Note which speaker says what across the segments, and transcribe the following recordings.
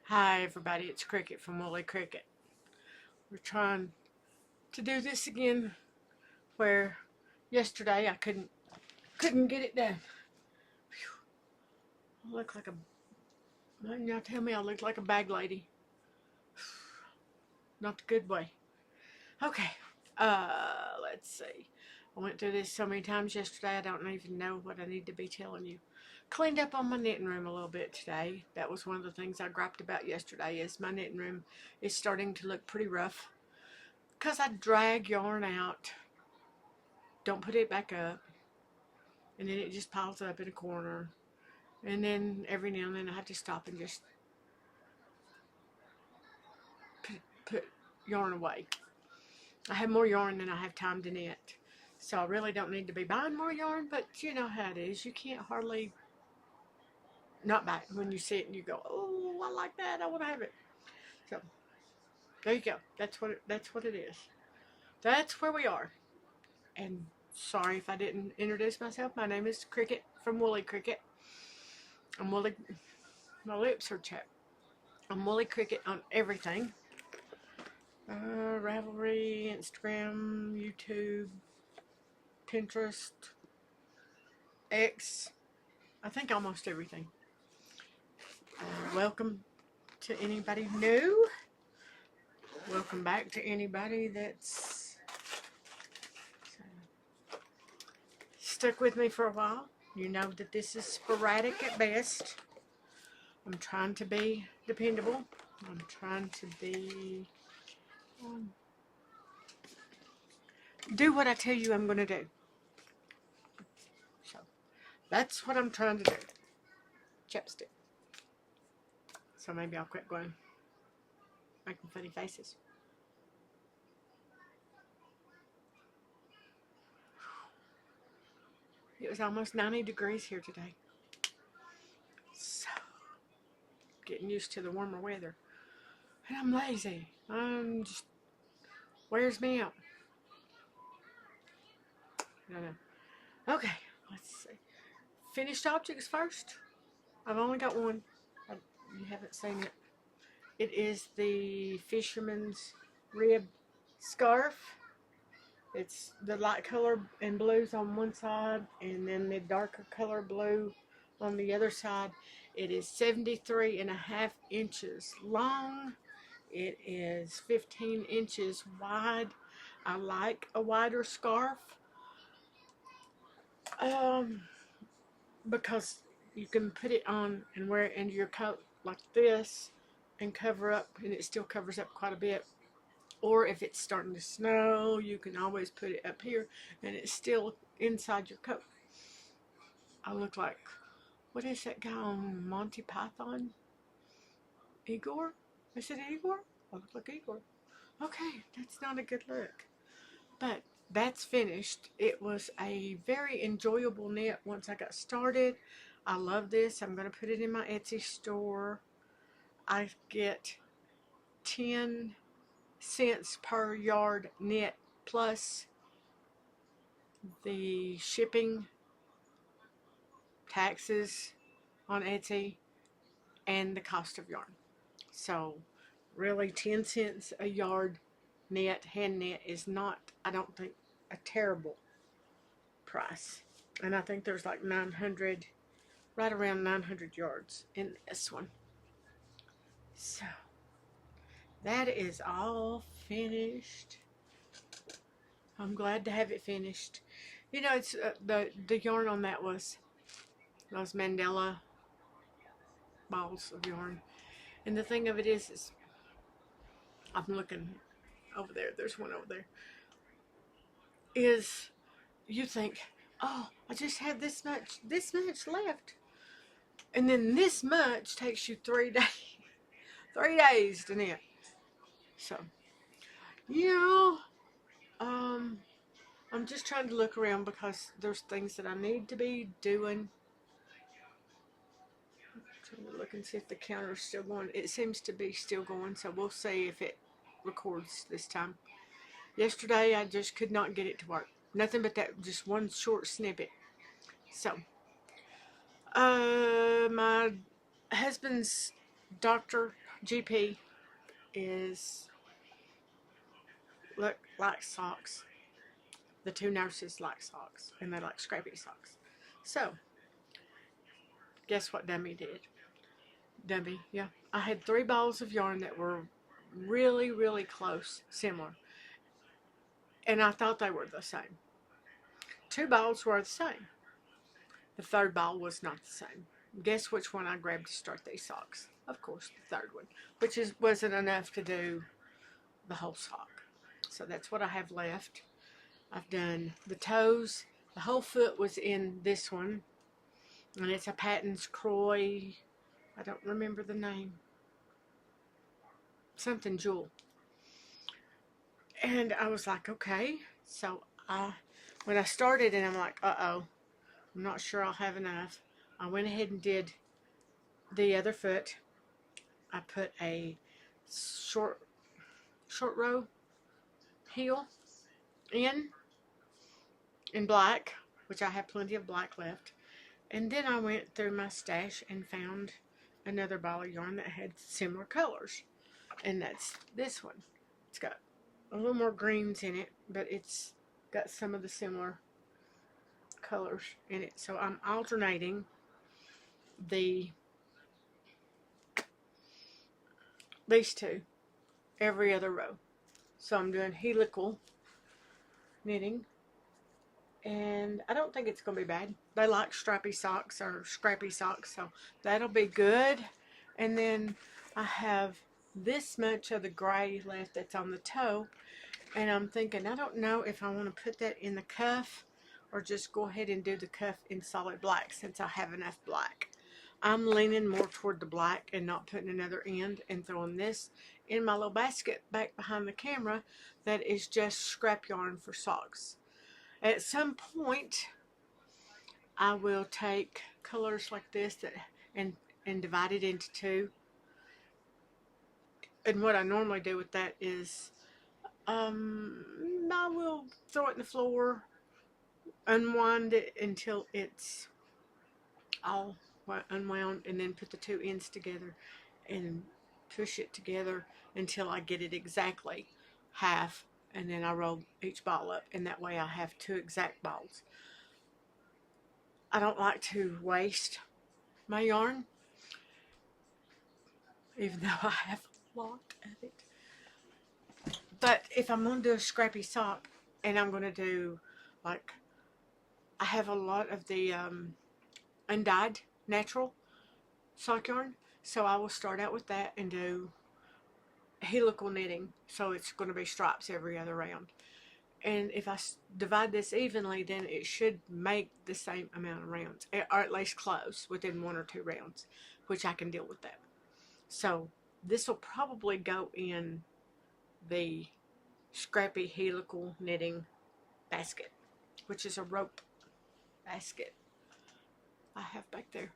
Speaker 1: Hi everybody, it's Cricket from Woolly Cricket. We're trying to do this again where yesterday I couldn't get it done. I look like y'all tell me I look like a bag lady. Not the good way. Okay, let's see. I went through this so many times yesterday I don't even know what I need to be telling you. Cleaned up on my knitting room a little bit today. That was one of the things I griped about yesterday is my knitting room is starting to look pretty rough. Because I drag yarn out, don't put it back up, and then it just piles up in a corner. And then every now and then I have to stop and just put yarn away. I have more yarn than I have time to knit. So I really don't need to be buying more yarn, but you know how it is. You can't hardly not buy it when you see it and you go, oh, I like that. I want to have it. So there you go. That's what it is. That's where we are. And sorry if I didn't introduce myself. My name is Cricket from Woolly Cricket. I'm Woolly. My lips are chapped. I'm Woolly Cricket on everything. Ravelry, Instagram, YouTube, Pinterest, X. I think almost everything. Welcome to anybody new. Welcome back to anybody that's stuck with me for a while. You know that this is sporadic at best. I'm trying to be dependable. I'm trying to be do what I tell you I'm going to do. So that's what I'm trying to do. Chapstick. So maybe I'll quit going making funny faces. It was almost 90 degrees here today. So getting used to the warmer weather. And I'm lazy. I'm just wears me out. I don't know. Okay, let's see. Finished objects first. I've only got one. You haven't seen it. It is the Fisherman's Rib Scarf. It's the light color and blues on one side and then the darker color blue on the other side. It is 73.5 inches long. It is 15 inches wide. I like a wider scarf because you can put it on and wear it under your coat like this and cover up, and it still covers up quite a bit. Or if it's starting to snow, you can always put it up here and it's still inside your coat. I look like, what is that guy on Monty Python? Igor? Is it Igor? I look like Igor. Okay, that's not a good look. But that's finished. It was a very enjoyable knit once I got started. I love this. I'm going to put it in my Etsy store. I get 10 cents per yard knit plus the shipping, taxes on Etsy, and the cost of yarn. So really 10 cents a yard knit, hand knit, is not, I don't think, a terrible price. And I think there's like 900, right around 900 yards in this one. So that is all finished. I'm glad to have it finished. You know, it's the yarn on that was those Mandela balls of yarn. And the thing of it is I'm looking over there. There's one over there. Is you think, oh, I just have this much left, and then this much takes you 3 days, 3 days to knit. So, you know, I'm just trying to look around because there's things that I need to be doing. I'm trying to look and see if the counter's still going. It seems to be still going, so we'll see if it records this time. Yesterday, I just could not get it to work. Nothing but that, just one short snippet. So, my husband's doctor GP is look like socks. The two nurses like socks, and they like scrappy socks. So, guess what Dummy did? Dummy, yeah. I had 3 balls of yarn that were really, really close, similar. And I thought they were the same. 2 balls were the same. The third ball was not the same. Guess which one I grabbed to start these socks? Of course, the third one, which wasn't enough to do the whole sock. So that's what I have left. I've done the toes. The whole foot was in this one, and it's a Patton's Croy. I don't remember the name. Something Jewel. And I was like, okay. So when I started, and I'm like, uh-oh, I'm not sure I'll have enough. I went ahead and did the other foot. I put a short row heel in black, which I have plenty of black left. And then I went through my stash and found another ball of yarn that had similar colors. And that's this one. It's got a little more greens in it, but it's got some of the similar colors in it. So I'm alternating these two every other row. So I'm doing helical knitting, and I don't think it's going to be bad. They like stripy socks or scrappy socks, so that'll be good. And then I have this much of the gray left that's on the toe, and I'm thinking, I don't know if I want to put that in the cuff or just go ahead and do the cuff in solid black since I have enough black. I'm leaning more toward the black and not putting another end and throwing this in my little basket back behind the camera that is just scrap yarn for socks. At some point, I will take colors like this and divide it into 2. And what I normally do with that is I will throw it in the floor, unwind it until it's all unwound, and then put the 2 ends together and push it together until I get it exactly half, and then I roll each ball up, and that way I have 2 exact balls. I don't like to waste my yarn, even though I have a lot of it. But if I'm going to do a scrappy sock, and I'm going to do, like, I have a lot of the undyed natural sock yarn, so I will start out with that and do helical knitting, so it's going to be stripes every other round. And if I divide this evenly, then it should make the same amount of rounds, or at least close within 1 or 2 rounds, which I can deal with that. So this will probably go in the scrappy helical knitting basket, which is a rope basket I have back there.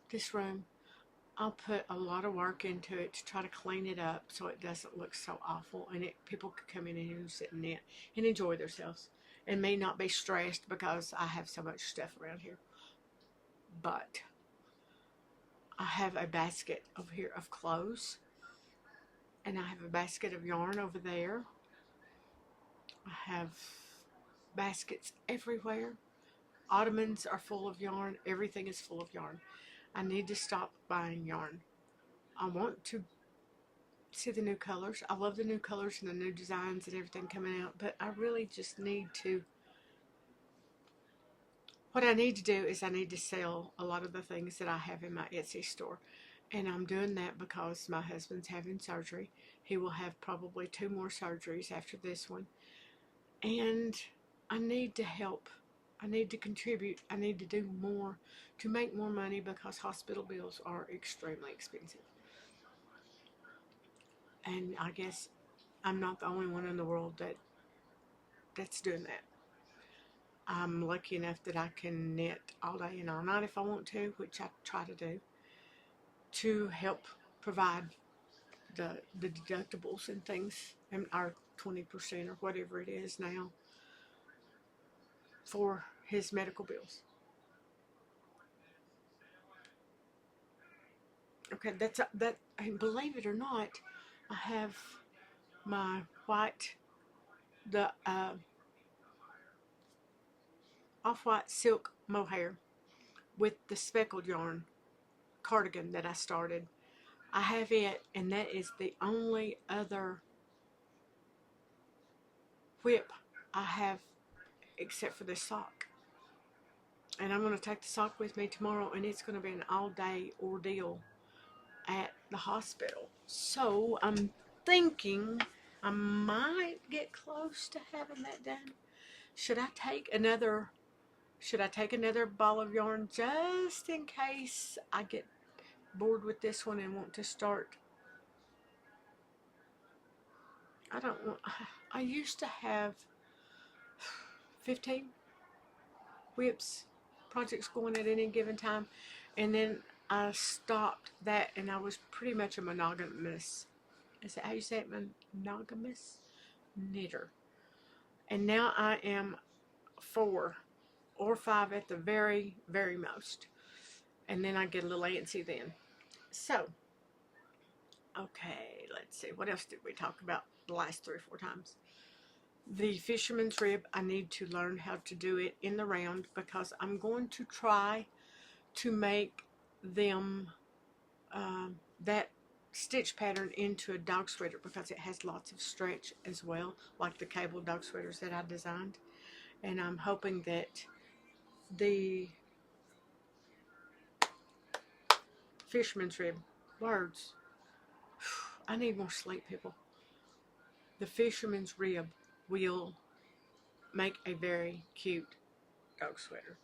Speaker 1: This room, I'll put a lot of work into it to try to clean it up so it doesn't look so awful, and people could come in and sit and knit and enjoy themselves and may not be stressed because I have so much stuff around here. But I have a basket over here of clothes, and I have a basket of yarn over there. I have baskets everywhere. Ottomans are full of yarn. Everything is full of yarn. I need to stop buying yarn. I want to see the new colors. I love the new colors and the new designs and everything coming out, but I really just need to, what I need to do is I need to sell a lot of the things that I have in my Etsy store. And I'm doing that because my husband's having surgery. He will have probably 2 more surgeries after this one. And I need to help. I need to contribute. I need to do more to make more money because hospital bills are extremely expensive. And I guess I'm not the only one in the world that's doing that. I'm lucky enough that I can knit all day and all night if I want to, which I try to do, to help provide the deductibles and things, and our 20% or whatever it is now for his medical bills. Okay, that. And believe it or not, I have my white, the off-white silk mohair with the speckled yarn cardigan that I started. I have it, and that is the only other whip I have except for this sock. And I'm going to take the sock with me tomorrow, and it's going to be an all-day ordeal at the hospital. So I'm thinking I might get close to having that done. Should I take another ball of yarn just in case I get bored with this one and want to start? I don't want, I used to have 15 whips projects going at any given time, and then I stopped that, and I was pretty much a monogamous, is that how you say it, monogamous knitter, and now I am 4 or 5 at the very most, and then I get a little antsy then. So okay, let's see, what else did we talk about the last 3 or 4 times? The fisherman's rib, I need to learn how to do it in the round, because I'm going to try to make them that stitch pattern into a dog sweater, because it has lots of stretch as well, like the cable dog sweaters that I designed. And I'm hoping that the fisherman's rib, words, I need more sleep, people. The fisherman's rib will make a very cute dog sweater.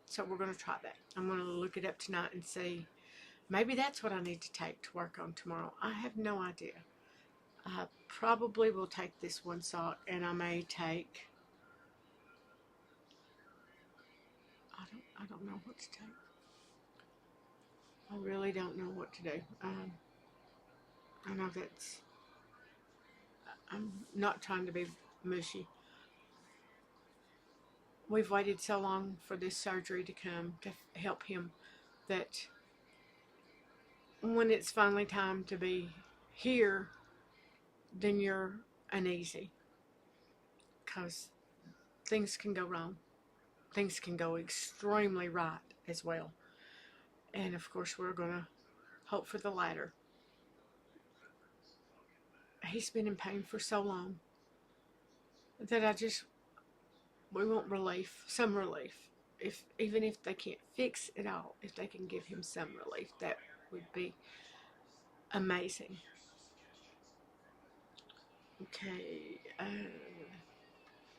Speaker 1: So we're going to try that. I'm going to look it up tonight and see. Maybe that's what I need to take to work on tomorrow. I have no idea. I probably will take this one sock, and I may take, I don't know what to take. I really don't know what to do. I know I'm not trying to be mushy. We've waited so long for this surgery to come to help him, that when it's finally time to be here, then you're uneasy, because things can go wrong. Things can go extremely right as well. And of course, we're going to hope for the latter. He's been in pain for so long that we want relief, some relief. Even if they can't fix it all, if they can give him some relief, that would be amazing. Okay,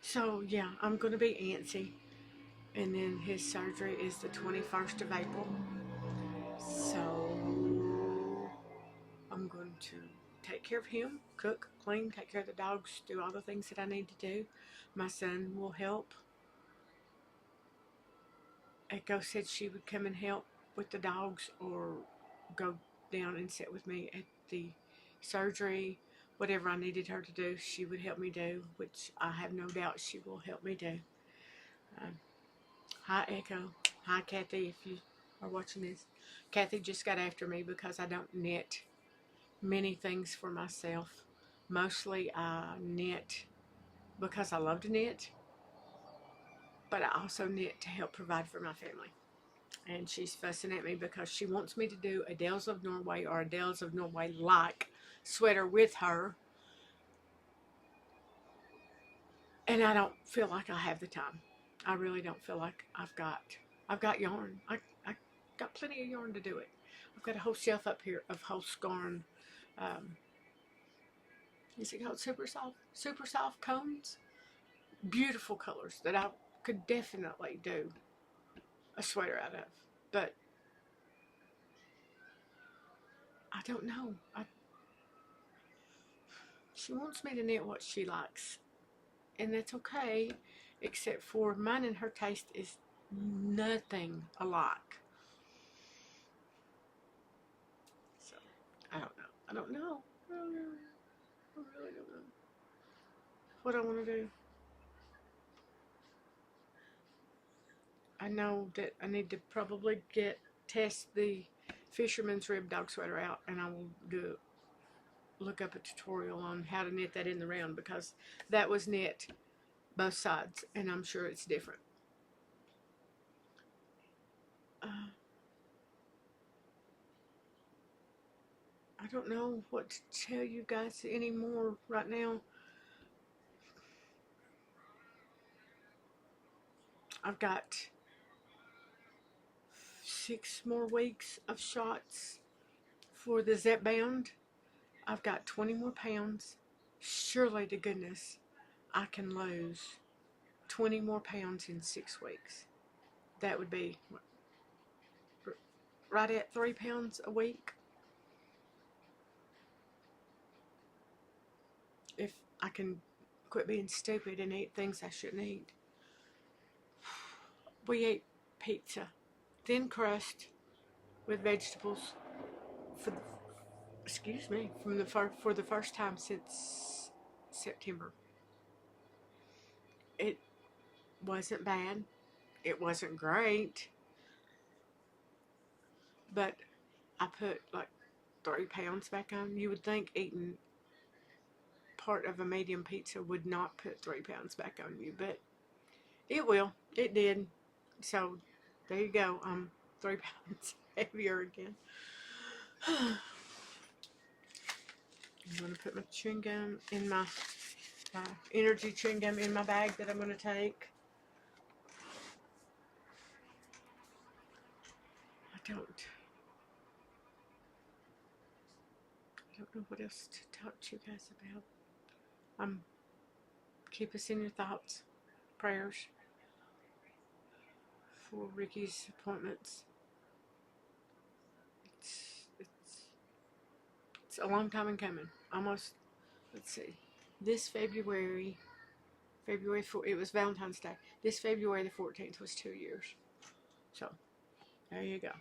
Speaker 1: so yeah, I'm going to be antsy, and then his surgery is the 21st of April, so I'm going to take care of him, cook, clean, take care of the dogs, do all the things that I need to do. My son will help. Echo said she would come and help with the dogs, or go down and sit with me at the surgery. Whatever I needed her to do, she would help me do, which I have no doubt she will help me do. Hi, Echo. Hi, Kathy, if you are watching this. Kathy just got after me because I don't knit many things for myself. Mostly I knit because I love to knit, but I also knit to help provide for my family. And she's fussing at me because she wants me to do a Dales of Norway, or a Dales of Norway like sweater with her, and I don't feel like I have the time. I really don't feel like I've got yarn. I got plenty of yarn to do it. I've got a whole shelf up here of whole scarn. Is it called super soft cones? Beautiful colors that I could definitely do a sweater out of, but I don't know. She wants me to knit what she likes, and that's okay, except for mine and her taste is nothing alike. So I don't know. I don't know. I really don't know what I want to do. I know that I need to probably test the fisherman's rib dog sweater out, and I will look up a tutorial on how to knit that in the round, because that was knit both sides, and I'm sure it's different. I don't know what to tell you guys anymore right now. I've got 6 more weeks of shots for the Zep Bound. I've got 20 more pounds. Surely to goodness I can lose 20 more pounds in 6 weeks. That would be right at 3 pounds a week. If I can quit being stupid and eat things I shouldn't eat. We ate pizza, thin crust with vegetables for the, excuse me, for the first time since September. It wasn't bad. It wasn't great, but I put like 3 pounds back on. You would think eating part of a medium pizza would not put 3 pounds back on you, but it will. It did. So there you go. I'm 3 pounds heavier again. I'm going to put my chewing gum in my energy chewing gum in my bag that I'm going to take. I don't know what else to talk to you guys about. Keep us in your thoughts, prayers for Ricky's appointments. It's a long time in coming. Almost, let's see, this February 4th, it was Valentine's Day. This February the 14th was 2 years. So, there you go.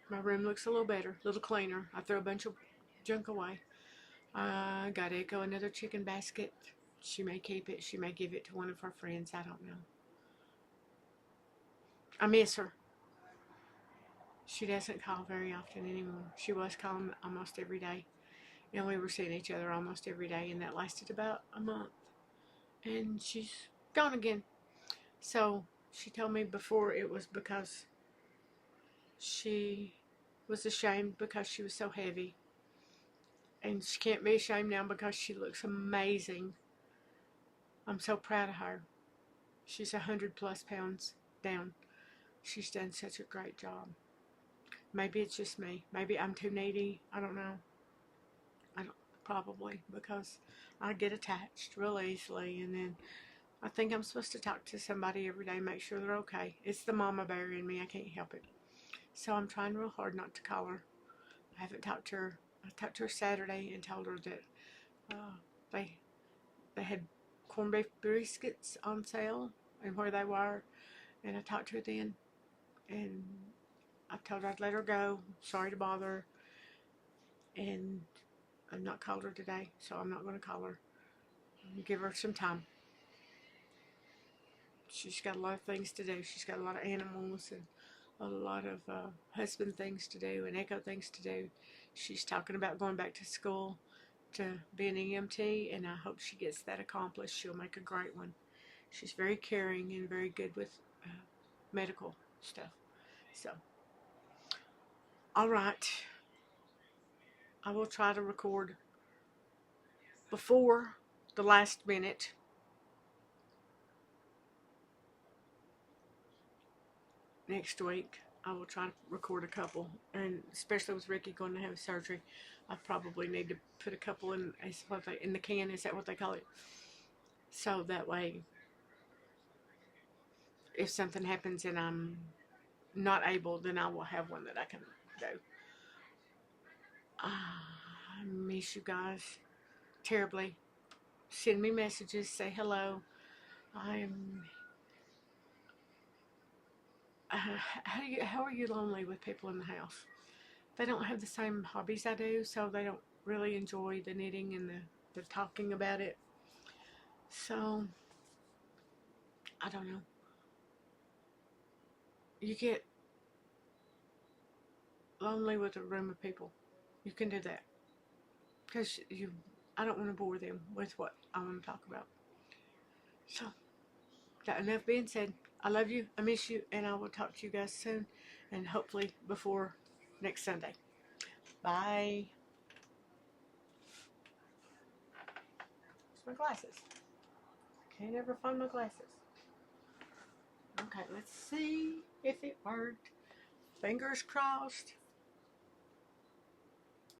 Speaker 1: My room looks a little better, a little cleaner. I threw a bunch of junk away. I got Echo another chicken basket. She may keep it. She may give it to one of her friends. I don't know. I miss her. She doesn't call very often anymore. She was calling almost every day. And we were seeing each other almost every day, and that lasted about a month. And she's gone again. So she told me before it was because she was ashamed because she was so heavy. And she can't be ashamed now because she looks amazing. I'm so proud of her. She's 100+ pounds down. She's done such a great job. Maybe it's just me. Maybe I'm too needy. I don't know. Probably because I get attached real easily, and then I think I'm supposed to talk to somebody every day, make sure they're okay. It's the mama bear in me. I can't help it. So I'm trying real hard not to call her. I haven't talked to her. I talked to her Saturday and told her that they had corned beef briskets on sale and where they were, and I talked to her then, and I told her I'd let her go. Sorry to bother her, and I've not called her today, so I'm not going to call her. Give her some time. She's got a lot of things to do. She's got a lot of animals and a lot of husband things to do and Echo things to do. She's talking about going back to school to be an EMT, and I hope she gets that accomplished. She'll make a great one. She's very caring and very good with medical stuff. So, all right. I will try to record before the last minute. Next week I will try to record a couple, and especially with Ricky going to have surgery, I probably need to put a couple in in the can. Is that what they call it? So that way, if something happens and I'm not able, then I will have one that I can do. I miss you guys terribly. Send me messages. Say hello. I'm. How are you lonely with people in the house? They don't have the same hobbies I do, so they don't really enjoy the knitting and the talking about it. So, I don't know. You get lonely with a room of people, you can do that. Because I don't want to bore them with what I want to talk about. So, that enough being said, I love you, I miss you, and I will talk to you guys soon, and hopefully before next Sunday. Bye. Where's my glasses? Can't ever find my glasses. Okay, let's see if it worked. Fingers crossed.